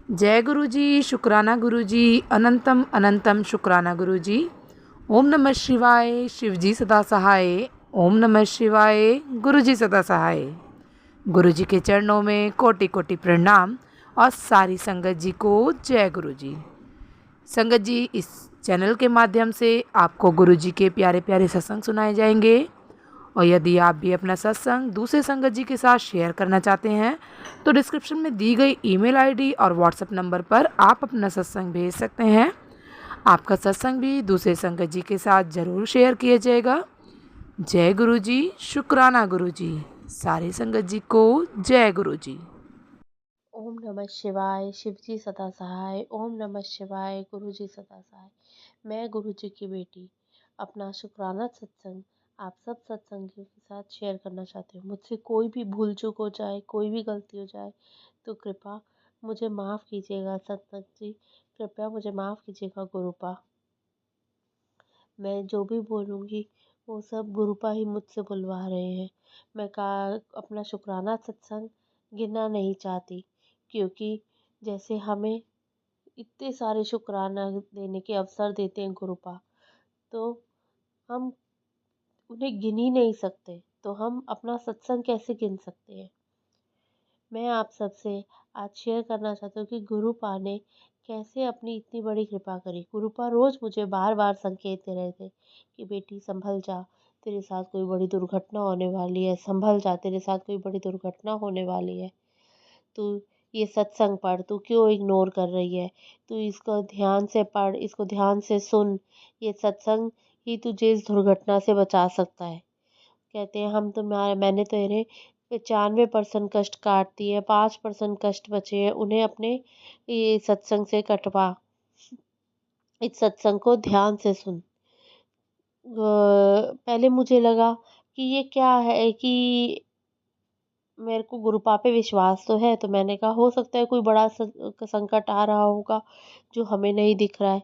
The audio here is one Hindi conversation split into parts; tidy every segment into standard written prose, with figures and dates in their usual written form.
जय गुरु जी, शुक्राना गुरु जी, अनंतम अनंतम शुक्राना गुरु जी। ओम नमः शिवाय, शिव जी सदा सहाय। ओम नमः शिवाय, गुरु जी सदा सहाय। गुरु जी के चरणों में कोटि कोटि प्रणाम और सारी संगत जी को जय गुरु जी। संगत जी, इस चैनल के माध्यम से आपको गुरु जी के प्यारे प्यारे सत्संग सुनाए जाएंगे और यदि आप भी अपना सत्संग दूसरे संगत जी के साथ शेयर करना चाहते हैं तो डिस्क्रिप्शन में दी गई ईमेल आईडी और व्हाट्सएप नंबर पर आप अपना सत्संग भेज सकते हैं। आपका सत्संग भी दूसरे संगत जी के साथ ज़रूर शेयर किया जाएगा। जय गुरु जी, शुक्राना गुरु जी। सारी संगत जी को जय गुरु जी। ओम नमः शिवाय, शिव जी सदा सहाय। ओम नमः शिवाय, गुरु जी सदा सहाय। मैं गुरु जी की बेटी अपना शुक्राना सत्संग आप सब सत्संगियों के साथ शेयर करना चाहती हूँ। मुझसे कोई भी भूल चूक हो जाए, कोई भी गलती हो जाए तो कृपा मुझे माफ़ कीजिएगा सत्संग जी। कृपया मुझे माफ़ कीजिएगा गुरुपा। मैं जो भी बोलूँगी वो सब गुरुपा ही मुझसे बुलवा रहे हैं। मैं का अपना शुक्राना सत्संग गिनना नहीं चाहती, क्योंकि जैसे हमें इतने सारे शुक्राना देने के अवसर देते हैं गुरुपा, तो हम उन्हें गिन ही नहीं सकते, तो हम अपना सत्संग कैसे गिन सकते हैं। मैं आप सबसे आज शेयर करना चाहती हूँ कि गुरुपा ने कैसे अपनी इतनी बड़ी कृपा करी। गुरुपा रोज़ मुझे बार बार संकेत दे रहे थे कि बेटी संभल जा, तेरे साथ कोई बड़ी दुर्घटना होने वाली है, संभल जा, तेरे साथ कोई बड़ी दुर्घटना होने वाली है। तू ये सत्संग पढ़, तू क्यों इग्नोर कर रही है, तू इसको ध्यान से पढ़, इसको ध्यान से सुन, ये सत्संग ही तुझे इस दुर्घटना से बचा सकता है। कहते हैं हम तुम्हारे मैंने तेरे 95% कष्ट काट दिए, 5% कष्ट बचे हैं, उन्हें अपने ये सत्संग से कटवा। इस सत्संग को ध्यान से सुन। पहले मुझे लगा कि ये क्या है, कि मेरे को गुरुपा पे विश्वास तो है, तो मैंने कहा हो सकता है कोई बड़ा संकट आ रहा होगा जो हमें नहीं दिख रहा है।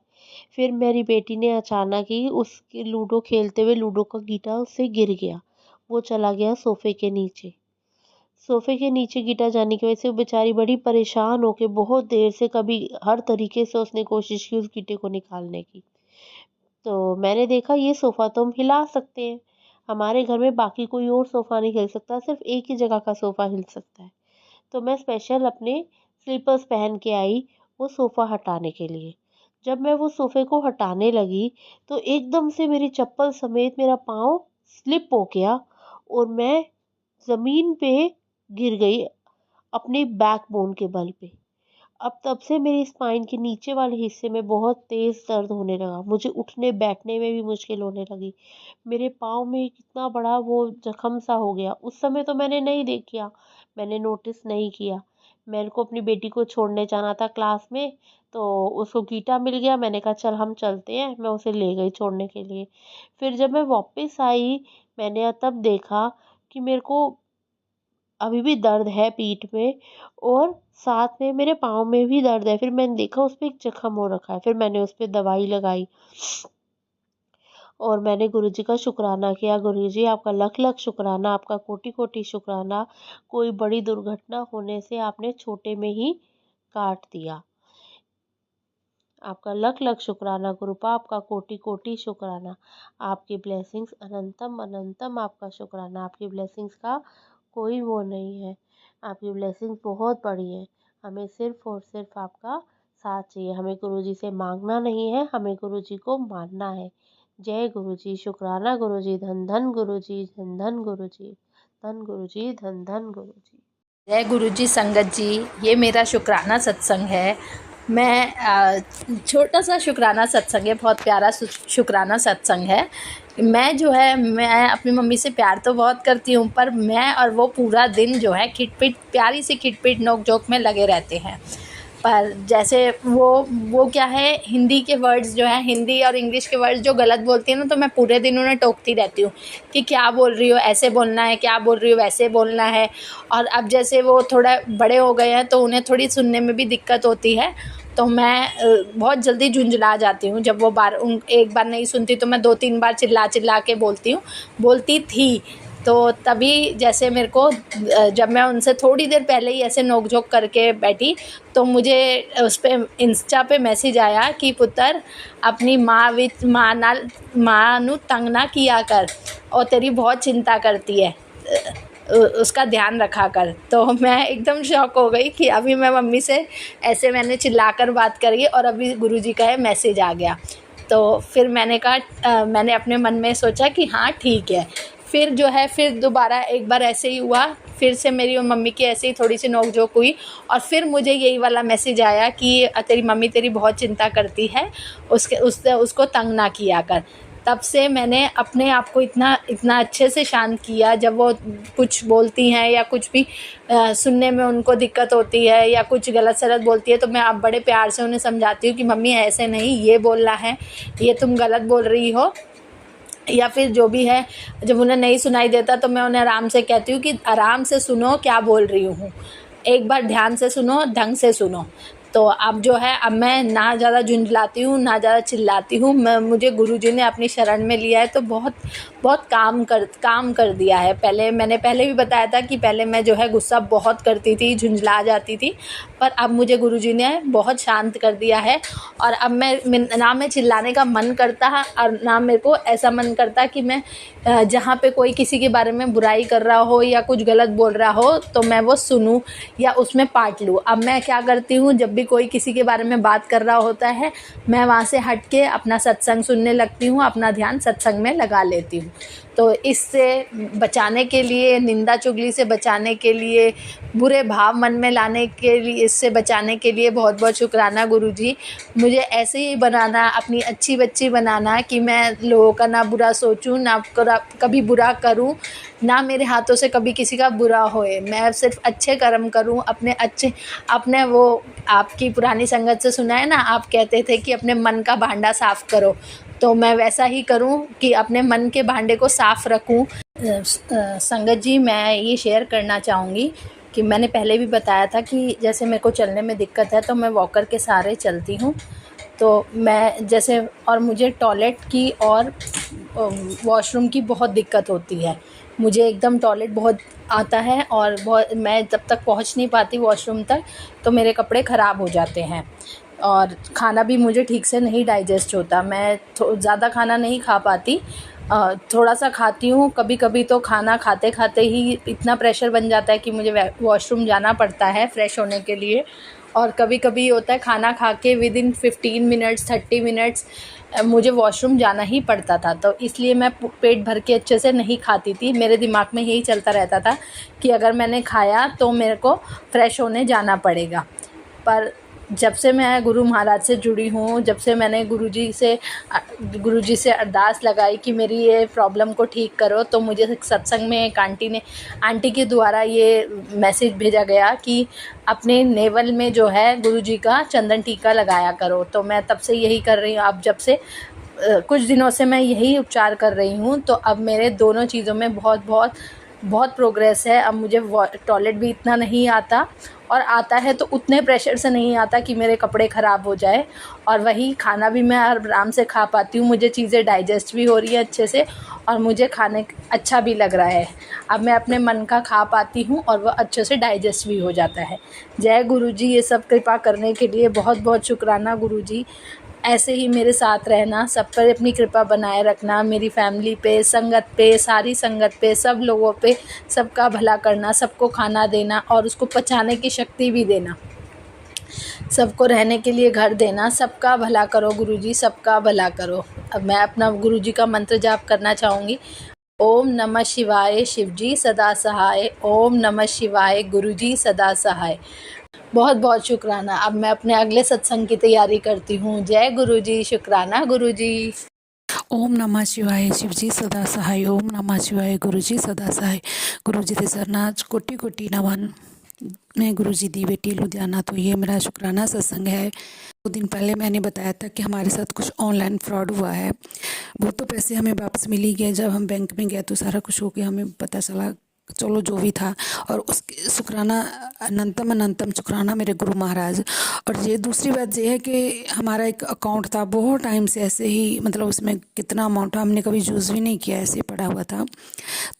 फिर मेरी बेटी ने अचानक ही उसकी लूडो खेलते हुए लूडो का गीटा उससे गिर गया। वो चला गया सोफे के नीचे। सोफे के नीचे गीटा जाने की वजह से वो बेचारी बड़ी परेशान होके बहुत देर से कभी हर तरीके से उसने कोशिश की उस गीटे को निकालने की। तो मैंने देखा ये सोफ़ा तो हम हिला सकते हैं। हमारे घर में बाकी कोई और सोफ़ा नहीं हिल सकता, सिर्फ़ एक ही जगह का सोफ़ा हिल सकता है। तो मैं स्पेशल अपने स्लीपर्स पहन के आई वो सोफ़ा हटाने के लिए। जब मैं वो सोफ़े को हटाने लगी तो एकदम से मेरी चप्पल समेत मेरा पाँव स्लिप हो गया और मैं ज़मीन पे गिर गई अपने बैकबोन के बल पे। अब तब से मेरी स्पाइन के नीचे वाले हिस्से में बहुत तेज़ दर्द होने लगा। मुझे उठने बैठने में भी मुश्किल होने लगी। मेरे पाँव में कितना बड़ा वो जख्म सा हो गया। उस समय तो मैंने नहीं देखा, मैंने नोटिस नहीं किया। मेरे को अपनी बेटी को छोड़ने जाना था क्लास में, तो उसको गीटा मिल गया। मैंने कहा चल हम चलते हैं, मैं उसे ले गई छोड़ने के लिए। फिर जब मैं वापस आई, मैंने तब देखा कि मेरे को अभी भी दर्द है पीठ में और साथ में मेरे पाँव में भी दर्द है। फिर मैंने देखा उस पे एक जख्म हो रखा है। फिर मैंने उस पे दवाई लगाई और मैंने गुरुजी का शुक्राना किया। गुरुजी आपका लख लख शुक्राना, आपका कोटि कोटि शुक्राना। कोई बड़ी दुर्घटना होने से आपने छोटे में ही काट दिया। आपका लख लख शुक्राना गुरुपा, आपका कोटि कोटि शुक्राना। आपकी ब्लेसिंग्स अनंतम अनंतम, आपका शुक्राना। आपकी ब्लेसिंग्स का कोई वो नहीं है। आपकी ब्लेसिंग्स बहुत बड़ी है। हमें सिर्फ़ और सिर्फ़ आपका साथ चाहिए। हमें गुरुजी से मांगना नहीं है, हमें गुरुजी को मानना है। जय गुरुजी, शुक्राना गुरुजी, धन धन गुरुजी, धन धन गुरुजी, धन गुरुजी, धन धन गुरुजी। जय गुरु जी। संगत जी, ये मेरा शुक्राना सत्संग है। मैं छोटा सा शुक्राना सत्संग है, बहुत प्यारा शुक्राना सत्संग है। मैं अपनी मम्मी से प्यार तो बहुत करती हूँ, पर मैं और वो पूरा दिन जो है खिटपिट प्यारी सी खिटपिट नोक झोंक में लगे रहते हैं। पर जैसे वो क्या है, हिंदी के वर्ड्स जो हैं, हिंदी और इंग्लिश के वर्ड्स जो गलत बोलती है ना, तो मैं पूरे दिन उन्हें टोकती रहती हूँ कि क्या बोल रही हो, ऐसे बोलना है, क्या बोल रही हो, वैसे बोलना है। और अब जैसे वो थोड़ा बड़े हो गए हैं तो उन्हें थोड़ी सुनने में भी दिक्कत होती है, तो मैं बहुत जल्दी झुंझला जाती हूँ। जब वो एक बार नहीं सुनती तो मैं 2-3 बार चिल्ला चिल्ला के बोलती थी। तो तभी जैसे मेरे को जब मैं उनसे थोड़ी देर पहले ही ऐसे नोक-झोंक करके बैठी, तो मुझे उस पे इंस्टा पे मैसेज आया कि पुत्तर अपनी माँ नू तंग ना किया कर, और तेरी बहुत चिंता करती है, उसका ध्यान रखा कर। तो मैं एकदम शॉक हो गई कि अभी मैं मम्मी से ऐसे मैंने चिल्लाकर बात करी और अभी गुरुजी का मैसेज आ गया। तो फिर मैंने कहा मैंने अपने मन में सोचा कि हाँ ठीक है। फिर जो है फिर दोबारा एक बार ऐसे ही हुआ, फिर से मेरी और मम्मी की ऐसे ही थोड़ी सी नोक-झोंक हुई और फिर मुझे यही वाला मैसेज आया कि तेरी मम्मी तेरी बहुत चिंता करती है, उसको तंग ना किया कर। तब से मैंने अपने आप को इतना इतना अच्छे से शांत किया, जब वो कुछ बोलती हैं या कुछ भी सुनने में उनको दिक्कत होती है या कुछ गलत सलत बोलती है, तो मैं अब बड़े प्यार से उन्हें समझाती हूँ कि मम्मी ऐसे नहीं, ये बोलना है, ये तुम गलत बोल रही हो, या फिर जो भी है। जब उन्हें नहीं सुनाई देता तो मैं उन्हें आराम से कहती हूँ कि आराम से सुनो क्या बोल रही हूँ, एक बार ध्यान से सुनो, ढंग से सुनो। तो अब जो है अब मैं ना ज़्यादा झुंझलाती हूँ, ना ज़्यादा चिल्लाती हूँ। मुझे गुरुजी ने अपनी शरण में लिया है तो बहुत बहुत काम कर दिया है। मैंने पहले भी बताया था कि पहले मैं जो है गुस्सा बहुत करती थी, झुंझला जाती थी, पर अब मुझे गुरुजी ने बहुत शांत कर दिया है। और अब मैं चिल्लाने का मन करता है और ना मेरे को ऐसा मन करता कि मैं जहाँ पे कोई किसी के बारे में बुराई कर रहा हो या कुछ गलत बोल रहा हो तो मैं वो सुनूं या उसमें पार्ट लूँ। अब मैं क्या करती हूँ, जब भी कोई किसी के बारे में बात कर रहा होता है, मैं वहाँ से हट के अपना सत्संग सुनने लगती हूँ, अपना ध्यान सत्संग में लगा लेती हूँ। तो इससे बचाने के लिए, निंदा चुगली से बचाने के लिए, बुरे भाव मन में लाने के लिए, इससे बचाने के लिए बहुत बहुत शुक्राना गुरुजी। मुझे ऐसे ही बनाना, अपनी अच्छी बच्ची बनाना कि मैं लोगों का ना बुरा सोचूं, ना कभी बुरा करूं, ना मेरे हाथों से कभी किसी का बुरा होए। मैं सिर्फ अच्छे कर्म करूं, अपने वो आपकी पुरानी संगत से सुना है ना, आप कहते थे कि अपने मन का भांडा साफ़ करो, तो मैं वैसा ही करूं कि अपने मन के भांडे को साफ़ रखूं। संगत जी, मैं ये शेयर करना चाहूँगी कि मैंने पहले भी बताया था कि जैसे मेरे को चलने में दिक्कत है तो मैं वॉकर के सहारे चलती हूँ। तो मैं जैसे, और मुझे टॉयलेट की और वॉशरूम की बहुत दिक्कत होती है। मुझे एकदम टॉयलेट बहुत आता है और मैं जब तक पहुँच नहीं पाती वॉशरूम तक तो मेरे कपड़े ख़राब हो जाते हैं और खाना भी मुझे ठीक से नहीं डाइजेस्ट होता। मैं ज़्यादा खाना नहीं खा पाती, थोड़ा सा खाती हूँ। कभी कभी तो खाना खाते खाते ही इतना प्रेशर बन जाता है कि मुझे वॉशरूम जाना पड़ता है फ़्रेश होने के लिए। और कभी कभी होता है खाना खा के विदिन 15 मिनट्स 30 मिनट्स मुझे वॉशरूम जाना ही पड़ता था। तो इसलिए मैं पेट भर के अच्छे से नहीं खाती थी। मेरे दिमाग में यही चलता रहता था कि अगर मैंने खाया तो मेरे को फ़्रेश होने जाना पड़ेगा। पर जब से मैं गुरु महाराज से जुड़ी हूँ, जब से मैंने गुरुजी से अरदास लगाई कि मेरी ये प्रॉब्लम को ठीक करो, तो मुझे सत्संग में एक आंटी के द्वारा ये मैसेज भेजा गया कि अपने नेवल में जो है गुरुजी का चंदन टीका लगाया करो। तो मैं तब से यही कर रही हूँ। अब जब से कुछ दिनों से मैं यही उपचार कर रही हूँ, तो अब मेरे दोनों चीज़ों में बहुत प्रोग्रेस है। अब मुझे टॉयलेट भी इतना नहीं आता, और आता है तो उतने प्रेशर से नहीं आता कि मेरे कपड़े ख़राब हो जाए, और वही खाना भी मैं आराम से खा पाती हूँ। मुझे चीज़ें डाइजेस्ट भी हो रही हैं अच्छे से और मुझे खाने अच्छा भी लग रहा है। अब मैं अपने मन का खा पाती हूँ और वह अच्छे से डाइजेस्ट भी हो जाता है। जय गुरुजी, ये सब कृपा करने के लिए बहुत बहुत शुक्राना गुरुजी। ऐसे ही मेरे साथ रहना, सब पर अपनी कृपा बनाए रखना, मेरी फैमिली पे, संगत पे, सारी संगत पे, सब लोगों पे, सबका भला करना, सबको खाना देना और उसको पचाने की शक्ति भी देना, सबको रहने के लिए घर देना। सबका भला करो गुरुजी, सबका भला करो। अब मैं अपना गुरुजी का मंत्र जाप करना चाहूँगी। ओम नमः शिवाय, शिवजी सदा सहाय। ओम नमः शिवाय, गुरुजी सदा सहाय। बहुत बहुत शुक्राना। अब मैं अपने अगले सत्संग की तैयारी करती हूँ। जय गुरुजी, शुक्राना गुरुजी। ओम नमः शिवाय, शिवजी सदा सहाय। ओम नमः शिवाय, गुरुजी सदा सहाय। गुरुजी के सरनाज कोटि कोटि नमन। मैं गुरुजी दी बेटी लुधियाना। तो ये मेरा शुक्राना सत्संग है। 2 दिन पहले मैंने बताया था कि हमारे साथ कुछ ऑनलाइन फ्रॉड हुआ है। वो तो पैसे हमें वापस मिल ही गए। जब हम बैंक में गए तो सारा कुछ हो गया, हमें पता चला चलो जो भी था। और उसके शुक्राना अनंतम अनंतम शुक्राना मेरे गुरु महाराज। और ये दूसरी बात ये है कि हमारा एक अकाउंट था बहुत टाइम से ऐसे ही, मतलब उसमें कितना अमाउंट था हमने कभी यूज़ भी नहीं किया, ऐसे ही पड़ा हुआ था।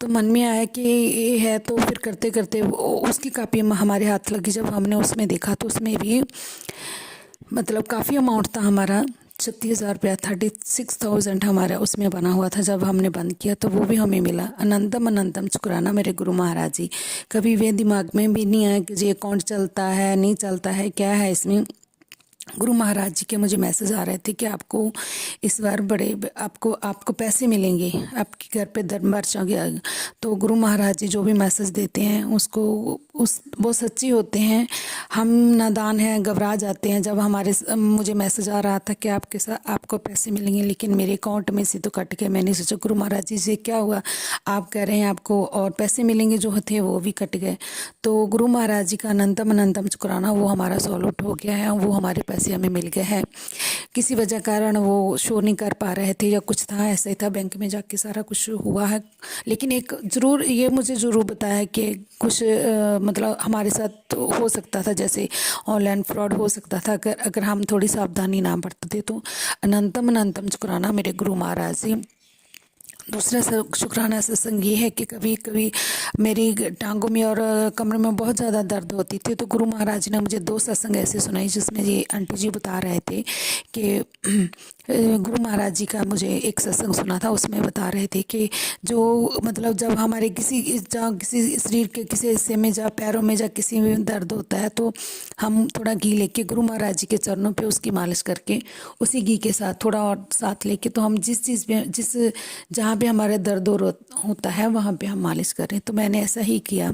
तो मन में आया कि ये है, तो फिर करते करते उसकी कापी हमारे हाथ लगी। जब हमने उसमें देखा तो उसमें भी मतलब काफ़ी अमाउंट था हमारा, 36,000 रुपया, 36,000 हमारा उसमें बना हुआ था। जब हमने बंद किया तो वो भी हमें मिला। अनंतम अनंतम शुक्राना मेरे गुरु महाराज जी। कभी वे दिमाग में भी नहीं आया कि ये अकाउंट चलता है नहीं चलता है, क्या है इसमें। गुरु महाराज जी के मुझे मैसेज आ रहे थे कि आपको इस बार आपको पैसे मिलेंगे, आपके घर पे दरबार चढ़ गया। तो गुरु महाराज जी जो भी मैसेज देते हैं वो सच्ची होते हैं। हम नादान हैं, घबरा जाते हैं। जब मुझे मैसेज आ रहा था कि आपको पैसे मिलेंगे, लेकिन मेरे अकाउंट में से तो कट गए। मैंने सोचा गुरु महाराज जी से क्या हुआ, आप कह रहे हैं आपको और पैसे मिलेंगे, जो थे वो भी कट गए। तो गुरु महाराज जी का अनंतम अनंतम शुक्राना, वो हमारा सॉल्व आउट हो गया है, वो हमारे पैसे हमें मिल गए हैं। किसी वजह कारण वो शो नहीं कर पा रहे थे या कुछ था, ऐसा ही था। बैंक में जाके सारा कुछ हुआ है। लेकिन एक ज़रूर ये मुझे ज़रूर बताया है कि कुछ मतलब हमारे साथ तो हो सकता था, जैसे ऑनलाइन फ्रॉड हो सकता था अगर हम थोड़ी सावधानी ना बरतते। तो अनंतम अनंतम शुक्राना मेरे गुरु महाराज जी। दूसरा शुक्राना सत्संग ये है कि कभी कभी मेरी टांगों में और कमर में बहुत ज़्यादा दर्द होती थी। तो गुरु महाराज ने मुझे 2 सत्संग ऐसे सुनाई, जिसमें ये आंटी जी बता रहे थे कि गुरु महाराज जी का मुझे एक सत्संग सुना था। उसमें बता रहे थे कि जो मतलब जब हमारे किसी शरीर के किसी हिस्से में जा, पैरों में जा, किसी में दर्द होता है, तो हम थोड़ा घी लेके गुरु महाराज जी के चरणों पे उसकी मालिश करके उसी घी के साथ थोड़ा और साथ लेके, तो हम जहाँ पे हमारे दर्द होता है वहाँ पे हम मालिश करें। तो मैंने ऐसा ही किया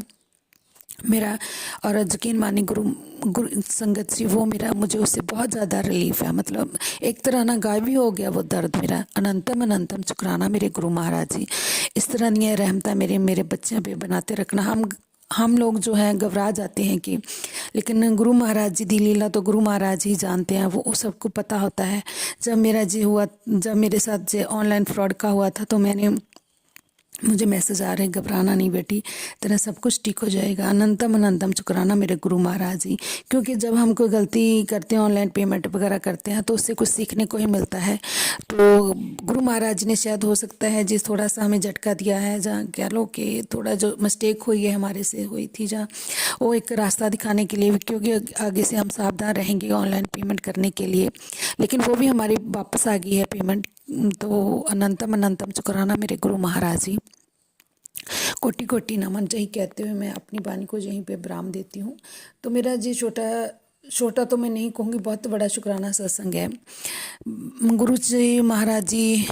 मेरा। और यकीन मानी गुरु संगत जी, वो मुझे उससे बहुत ज़्यादा रिलीफ है। मतलब एक तरह ना गायब ही हो गया वो दर्द मेरा। अनंतम अनंतम शुक्राना मेरे गुरु महाराज जी। इस तरह नहीं रहमता मेरे बच्चों पे बनाते रखना। हम लोग जो है घबरा जाते हैं कि, लेकिन गुरु महाराज जी दी लीला तो गुरु महाराज ही जानते हैं, वो सबको पता होता है। जब मेरे साथ ऑनलाइन फ्रॉड का हुआ था, तो मुझे मैसेज आ रहे, घबराना नहीं बेटी, तेरा सब कुछ ठीक हो जाएगा। अनंतम अनंतम शुक्राना मेरे गुरु महाराज जी। क्योंकि जब हम कोई गलती करते हैं, ऑनलाइन पेमेंट वगैरह करते हैं, तो उससे कुछ सीखने को ही मिलता है। तो गुरु महाराज ने शायद हो सकता है जिस थोड़ा सा हमें झटका दिया है, जहाँ कह लो कि थोड़ा जो मिस्टेक हुई है हमारे से हुई थी, जहाँ वो एक रास्ता दिखाने के लिए, क्योंकि आगे से हम सावधान रहेंगे ऑनलाइन पेमेंट करने के लिए। लेकिन वो भी हमारी वापस आ गई है पेमेंट। तो अनंतम अनंतम शुक्राना मेरे गुरु महाराज जी। कोटि कोटि नमन जही कहते हुए मैं अपनी वाणी को यहीं पे विराम देती हूँ। तो मेरा जी छोटा तो मैं नहीं कहूँगी, बहुत बड़ा शुक्राना सत्संग है। गुरु जी महाराज जी,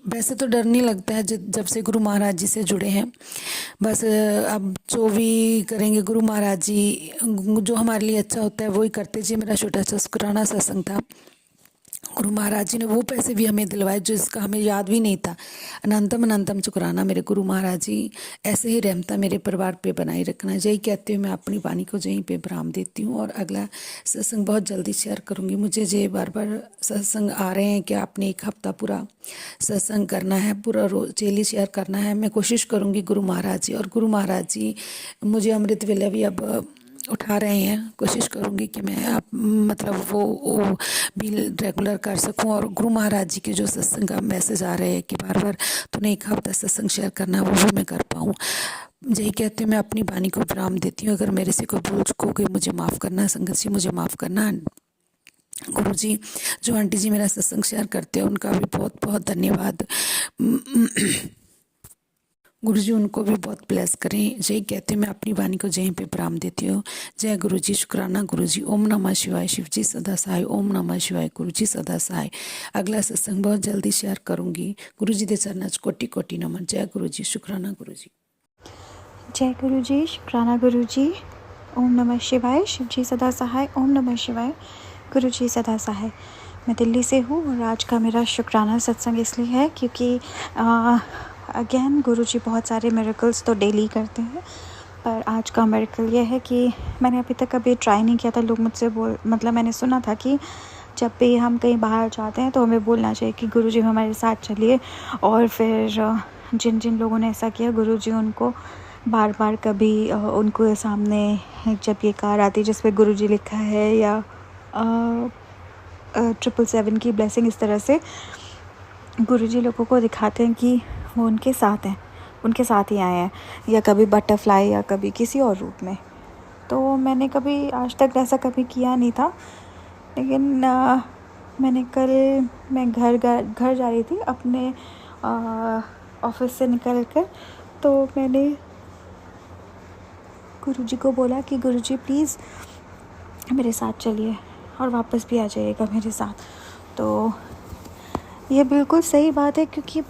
वैसे तो डर नहीं लगता है जब से गुरु महाराज जी से जुड़े हैं। बस अब जो भी करेंगे गुरु महाराज जी, जो हमारे लिए अच्छा होता है वो ही करते जी। मेरा छोटा सा शुक्राना सत्संग था। गुरु महाराज जी ने वो पैसे भी हमें दिलवाए जो इसका हमें याद भी नहीं था। अनंतम अनंतम शुक्राना मेरे गुरु महाराज जी। ऐसे ही रहमता मेरे परिवार पे बनाए रखना। यही कहते हुए मैं अपनी वाणी को यहीं पे विराम देती हूँ। और अगला सत्संग बहुत जल्दी शेयर करूँगी। मुझे ये बार बार सत्संग आ रहे हैं कि आपने 1 हफ्ता पूरा सत्संग करना है, पूरा रोज डेली शेयर करना है। मैं कोशिश करूँगी गुरु महाराज जी। और गुरु महाराज जी मुझे अमृत वेला भी अब उठा रहे हैं। कोशिश करूँगी कि मैं मतलब वो भी रेगुलर कर सकूं। और गुरु महाराज जी के जो सत्संग का मैसेज आ रहे हैं कि बार बार तूने 1 हफ्ता सत्संग शेयर करना है, वो भी मैं कर पाऊँ। यही कहते हुए मैं अपनी वाणी को विराम देती हूँ। अगर मेरे से कोई भूल चूक हो गई मुझे माफ़ करना, संगत जी मुझे माफ़ करना। गुरु जी जो आंटी जी मेरा सत्संग शेयर करते हैं उनका भी बहुत बहुत धन्यवाद। गुरु जी उनको भी बहुत ब्लेस करें। यही कहते हैं मैं अपनी वाणी को यहीं पे विराम देती हूँ। जय गुरु जी, शुक्राना गुरु जी। ओम नमः शिवाय, शिव जी सदा सहाय। ओम नमः शिवाय, गुरु जी सदा सहाय। अगला सत्संग बहुत जल्दी शेयर करूँगी। गुरु जी दे चरणों च कोटि कोटि नमन। जय गुरु जी, शुक्राना गुरु जी। जय गुरु जी, शुक्राना गुरु जी। ओम नमः शिवाय, शिव जी सदा सहाय। ओम नमः शिवाय, गुरु जी सदा सहाय। मैं दिल्ली से हूँ और आज का मेरा शुक्राना सत्संग इसलिए है क्योंकि अगेन गुरु जी बहुत सारे मिरेकल्स तो डेली करते हैं, पर आज का मिरेकल ये है कि मैंने अभी तक कभी ट्राई नहीं किया था। लोग मुझसे मतलब मैंने सुना था कि जब भी हम कहीं बाहर जाते हैं तो हमें बोलना चाहिए कि गुरु जी हमारे साथ चलिए। और फिर जिन जिन लोगों ने ऐसा किया गुरु जी उनको बार बार कभी उनको सामने जब ये कार आती है जिस पे गुरुजी लिखा है या 777 की ब्लेसिंग, इस तरह से गुरुजी लोगों को दिखाते हैं कि वो उनके साथ हैं, उनके साथ ही आए हैं, या कभी बटरफ्लाई या कभी किसी और रूप में। तो मैंने कभी आज तक ऐसा कभी किया नहीं था, लेकिन मैंने मैं घर जा रही थी अपने ऑफिस से निकल कर, तो मैंने गुरुजी को बोला कि गुरुजी प्लीज़ मेरे साथ चलिए और वापस भी आ जाइएगा मेरे साथ। तो ये बिल्कुल सही बात है, क्योंकि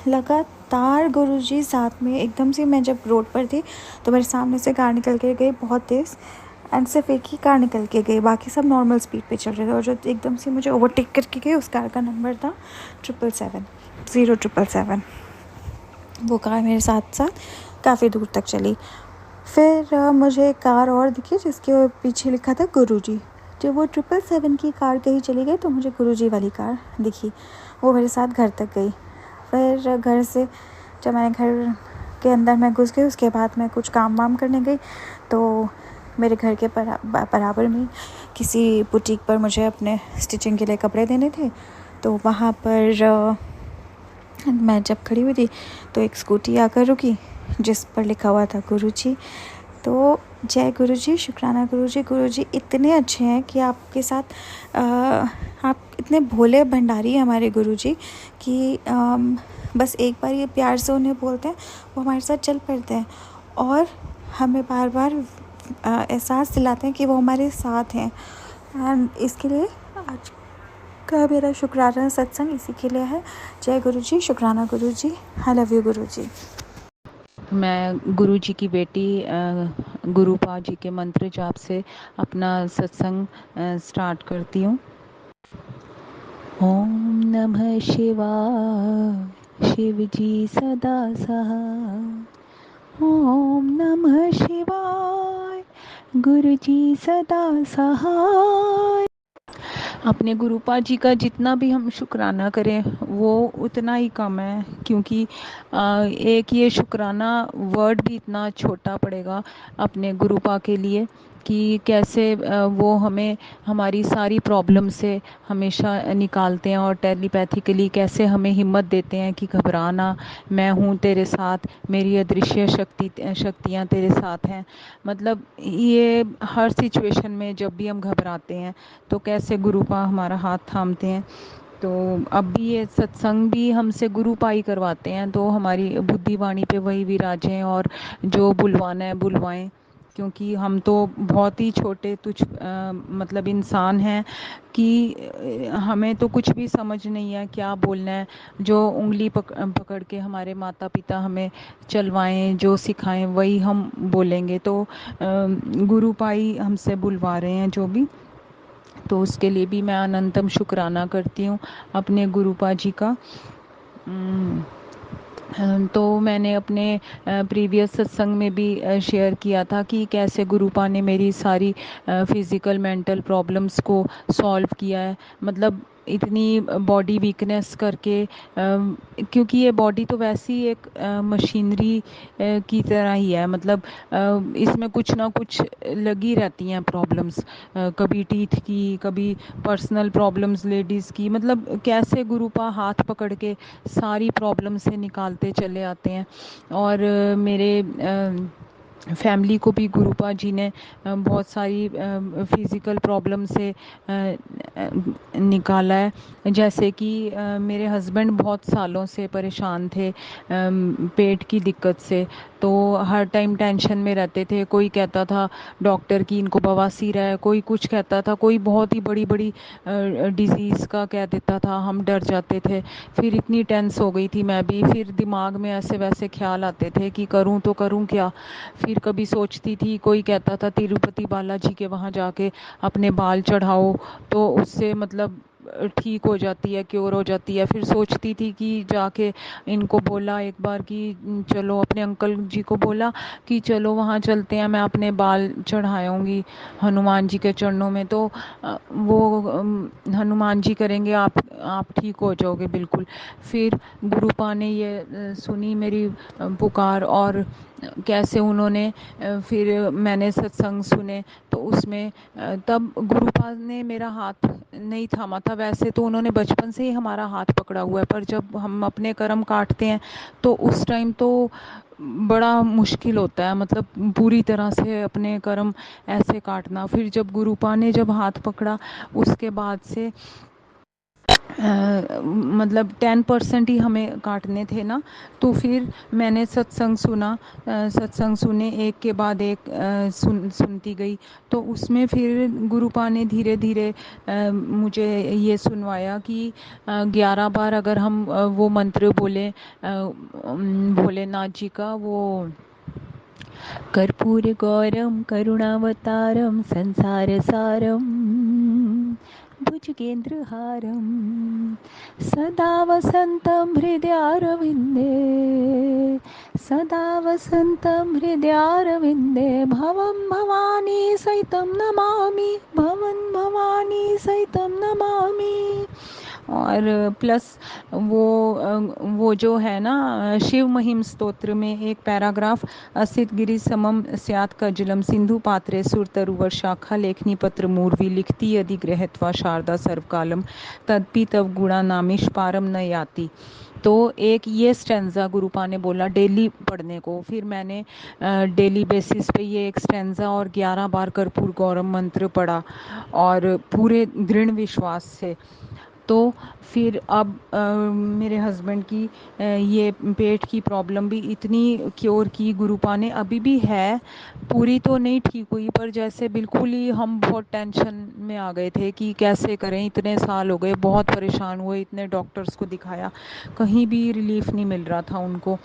लगातार गुरुजी साथ में, एकदम से मैं जब रोड पर थी तो मेरे सामने से कार निकल के गई बहुत तेज़, एंड सिर्फ एक ही कार निकल के गई, बाकी सब नॉर्मल स्पीड पे चल रहे थे, और जो एकदम से मुझे ओवरटेक करके गई उस कार का नंबर था 777 वो कार मेरे साथ साथ काफ़ी दूर तक चली। फिर मुझे एक कार और दिखी जिसके पीछे लिखा था गुरुजी। जब वो 777 की कार कहीं चली गई तो मुझे गुरुजी वाली कार दिखी, वो मेरे साथ घर तक गई। फिर घर से जब मैंने घर के अंदर मैं घुस गई, उसके बाद मैं कुछ काम वाम करने गई, तो मेरे घर के बराबर में किसी बुटीक पर मुझे अपने स्टिचिंग के लिए कपड़े देने थे, तो वहाँ पर मैं जब खड़ी हुई थी तो एक स्कूटी आकर रुकी जिस पर लिखा हुआ था गुरुजी। तो जय गुरुजी, शुक्राना गुरुजी। गुरुजी इतने अच्छे हैं कि आपके साथ आप इतने भोले भंडारी हैं हमारे गुरुजी कि बस एक बार ये प्यार से उन्हें बोलते हैं, वो हमारे साथ चल पड़ते हैं और हमें बार बार एहसास दिलाते हैं कि वो हमारे साथ हैं। एंड इसके लिए आज का मेरा शुक्राना सत्संग इसी के लिए है। जय गुरुजी, शुक्राना गुरुजी, आई लव यू गुरुजी। मैं गुरुजी की बेटी गुरुपा जी के मंत्र जाप से अपना सत्संग स्टार्ट करती हूँ। ओम नमः शिवाय, शिव जी सदा सहाय। ओम नमः शिवाय, गुरु जी सदा सहाय। अपने गुरुपा जी का जितना भी हम शुक्राना करें वो उतना ही कम है, क्योंकि एक ये शुक्राना वर्ड भी इतना छोटा पड़ेगा अपने गुरुपा के लिए कि कैसे वो हमें हमारी सारी प्रॉब्लम से हमेशा निकालते हैं और टेलीपैथिकली कैसे हमें हिम्मत देते हैं कि घबराना, मैं हूँ तेरे साथ, मेरी अदृश्य शक्तियाँ तेरे साथ हैं। मतलब ये हर सिचुएशन में जब भी हम घबराते हैं तो कैसे गुरुपा हमारा हाथ थामते हैं। तो अब भी ये सत्संग भी हमसे गुरुपाई करवाते हैं, तो हमारी बुद्धि वाणी पे वही विराजें और जो बुलवाना है बुलवाएं, क्योंकि हम तो बहुत ही छोटे मतलब इंसान हैं कि हमें तो कुछ भी समझ नहीं है क्या बोलना है। जो उंगली पकड़ के हमारे माता पिता हमें चलवाएं, जो सिखाएं वही हम बोलेंगे। तो गुरुपाई हमसे बुलवा रहे हैं जो भी, तो उसके लिए भी मैं अनंतम शुक्राना करती हूँ अपने गुरुपा जी का। तो मैंने अपने प्रीवियस सत्संग में भी शेयर किया था कि कैसे गुरुपा ने मेरी सारी फिज़िकल मेंटल प्रॉब्लम्स को सॉल्व किया है। मतलब इतनी बॉडी वीकनेस करके, क्योंकि ये बॉडी तो वैसी एक मशीनरी की तरह ही है। मतलब इसमें कुछ ना कुछ लगी रहती हैं प्रॉब्लम्स, कभी टीथ की, कभी पर्सनल प्रॉब्लम्स लेडीज़ की। मतलब कैसे गुरुपा हाथ पकड़ के सारी प्रॉब्लम से निकालते चले आते हैं। और मेरे फैमिली को भी गुरुपा जी ने बहुत सारी फिज़िकल प्रॉब्लम से निकाला है। जैसे कि मेरे हस्बैंड बहुत सालों से परेशान थे पेट की दिक्कत से, तो हर टाइम टेंशन में रहते थे। कोई कहता था डॉक्टर की इनको बवासीर है, कोई कुछ कहता था, कोई बहुत ही बड़ी बड़ी डिज़ीज़ का कह देता था, हम डर जाते थे। फिर इतनी टेंस हो गई थी मैं भी, फिर दिमाग में ऐसे वैसे ख्याल आते थे कि करूं तो करूं क्या। फिर कभी सोचती थी, कोई कहता था तिरुपति बालाजी के वहाँ जाके अपने बाल चढ़ाओ तो उससे मतलब ठीक हो जाती है, क्योर हो जाती है। फिर सोचती थी कि जाके इनको बोला एक बार कि चलो, अपने अंकल जी को बोला कि चलो वहाँ चलते हैं, मैं अपने बाल चढ़ाऊँगी हनुमान जी के चरणों में, तो वो हनुमान जी करेंगे, आप ठीक हो जाओगे बिल्कुल। फिर गुरुपा ने ये सुनी मेरी पुकार, और कैसे उन्होंने फिर मैंने सत्संग सुने, तो उसमें तब गुरुपा ने मेरा हाथ नहीं थामा था। वैसे तो उन्होंने बचपन से ही हमारा हाथ पकड़ा हुआ है, पर जब हम अपने कर्म काटते हैं तो उस टाइम तो बड़ा मुश्किल होता है, मतलब पूरी तरह से अपने कर्म ऐसे काटना। फिर जब गुरुपा ने जब हाथ पकड़ा, उसके बाद से मतलब 10% ही हमें काटने थे ना, तो फिर मैंने सत्संग सुना, सत्संग सुने एक के बाद एक सुनती गई। तो उसमें फिर गुरुपा ने धीरे धीरे मुझे ये सुनवाया कि 11 बार अगर हम वो मंत्र बोले भोलेनाथ जी का, वो कर्पूर गौरम करुणावतारम संसार सारम भुजगेन्द्रहारम सदा वसन्तं हृदयारविन्दे, सदा वसन्तं हृदयारविन्दे, भवं भवानी सहितं नमामि, भवं भवानी सहितं नमामि। और प्लस वो जो है ना, शिव महिम स्तोत्र में एक पैराग्राफ, असित गिरि समम स्यात् कजलम सिंधु पात्रे सुरतरुवर शाखा लेखनी पत्र मूर्वी लिखती यदि गृहत्वा शारदा सर्वकालम तदपि तव गुणा नामिश पारम न याति। तो एक ये स्टेंजा गुरुपा ने बोला डेली पढ़ने को। फिर मैंने डेली बेसिस पे ये एक स्टेंजा और 11 बार कर्पूर गौरम मंत्र पढ़ा, और पूरे दृढ़ विश्वास से। तो फिर अब मेरे हस्बैंड की ये पेट की प्रॉब्लम भी इतनी क्योर की गुरुपा ने, अभी भी है, पूरी तो नहीं ठीक हुई, पर जैसे बिल्कुल ही हम बहुत टेंशन में आ गए थे कि कैसे करें, इतने साल हो गए, बहुत परेशान हुए, इतने डॉक्टर्स को दिखाया, कहीं भी रिलीफ नहीं मिल रहा था उनको।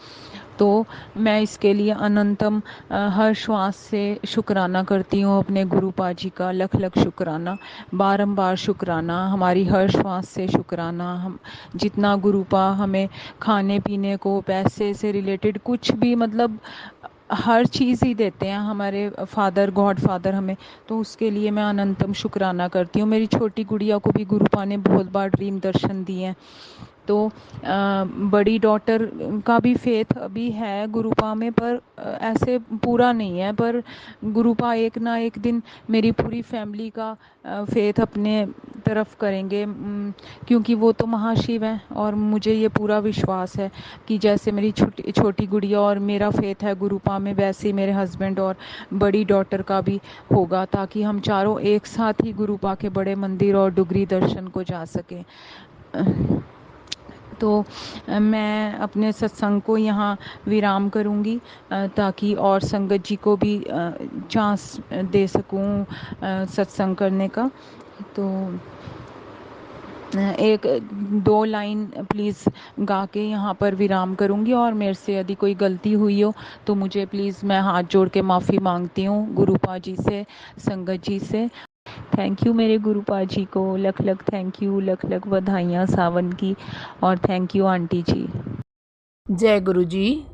तो मैं इसके लिए अनंतम हर श्वास से शुक्राना करती हूँ अपने गुरुपा जी का, लख लख शुक्राना, बारंबार शुक्राना, हमारी हर श्वास से शुक्राना। हम जितना गुरुपा हमें खाने पीने को, पैसे से रिलेटेड कुछ भी, मतलब हर चीज़ ही देते हैं हमारे फादर, गॉड फादर हमें, तो उसके लिए मैं अनंतम शुक्राना करती हूँ। मेरी छोटी गुड़िया को भी गुरुपा ने बहुत बार ड्रीम दर्शन दिए हैं। तो बड़ी डॉटर का भी फेथ अभी है गुरुपा में, पर ऐसे पूरा नहीं है, पर गुरुपा एक ना एक दिन मेरी पूरी फैमिली का फेथ अपने तरफ करेंगे, क्योंकि वो तो महाशिव हैं, और मुझे ये पूरा विश्वास है कि जैसे मेरी छोटी गुड़िया और मेरा फेथ है गुरुपा में, वैसे ही मेरे हस्बैंड और बड़ी डॉटर का भी होगा, ताकि हम चारों एक साथ ही गुरुपा के बड़े मंदिर और डुगरी दर्शन को जा सकें। तो मैं अपने सत्संग को यहाँ विराम करूँगी, ताकि और संगत जी को भी चांस दे सकूँ सत्संग करने का। तो एक 2 लाइन प्लीज़ गा के यहाँ पर विराम करूँगी, और मेरे से यदि कोई गलती हुई हो तो मुझे प्लीज़, मैं हाथ जोड़ के माफ़ी मांगती हूँ गुरुपा जी से, संगत जी से। थैंक यू मेरे गुरुपा जी को, लख लख थैंक यू, लख लख बधाइयाँ सावन की, और थैंक यू आंटी जी। जय गुरु जी।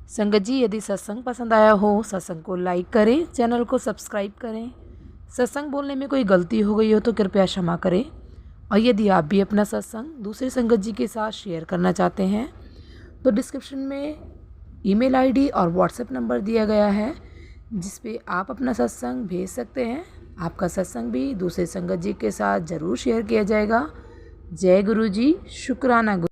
संगत जी, यदि सत्संग पसंद आया हो, सत्संग को लाइक करें, चैनल को सब्सक्राइब करें। सत्संग बोलने में कोई गलती हो गई हो तो कृपया क्षमा करें। और यदि आप भी अपना सत्संग दूसरे संगत जी के साथ शेयर करना चाहते हैं तो डिस्क्रिप्शन में ईमेल आईडी और व्हाट्सएप नंबर दिया गया है, जिस पे आप अपना सत्संग भेज सकते हैं। आपका सत्संग भी दूसरे संगत जी के साथ ज़रूर शेयर किया जाएगा। जय गुरु जी। शुक्राना गुरु।